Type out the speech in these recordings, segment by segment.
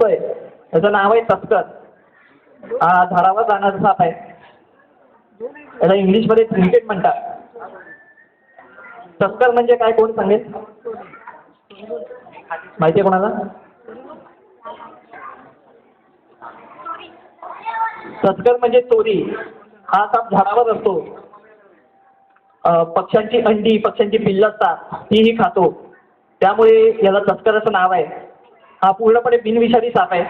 थांबतोय त्याचं नाव आहे तस्कर. हा झाडावर जाणारा साप आहे. याला इंग्लिशमध्ये क्रिकेट म्हणतात. तस्कर म्हणजे काय कोण सांगेल? माहिती आहे कोणाला? तस्कर म्हणजे चोरी. हा साप झाडावर असतो. पक्ष्यांची अंडी पक्ष्यांची पिल्लं असतात तीही खातो. त्यामुळे याला तस्कर असं नाव आहे. हा पूर्णपणे बिनविषारी साप आहे.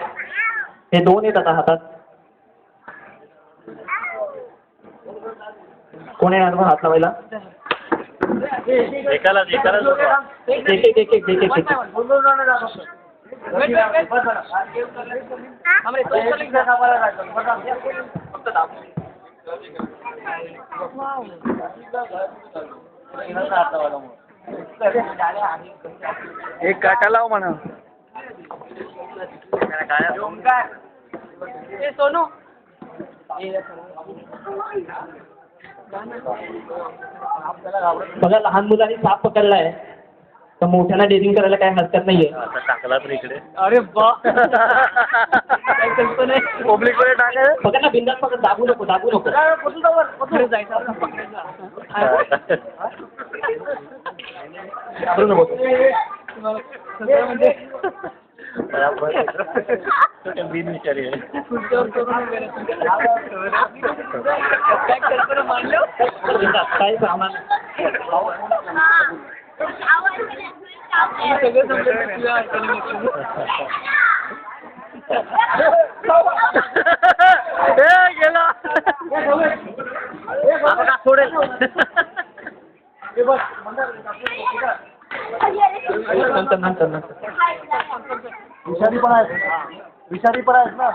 हे दोन आहेत आता हातात. कोण येणार मग हात लावायला? एक एक एक एक एक एक एक काटा लाव म्हणा. सोनू बघा लहान मुलांनी साप पकडलाय तर मोठ्यांना डेअरिंग करायला काय हरकत नाहीये. टाकला तर इकडे. अरे बा पब्लिक मध्ये टाकाय. बघा ना बिंदास पकड. दाबू नको दाबू नको. घाबरू नको. बिनविषारी आहे. काय सामान गेला सोडेल. नंतर नंतर नंतर विषारी पण आहेत ना.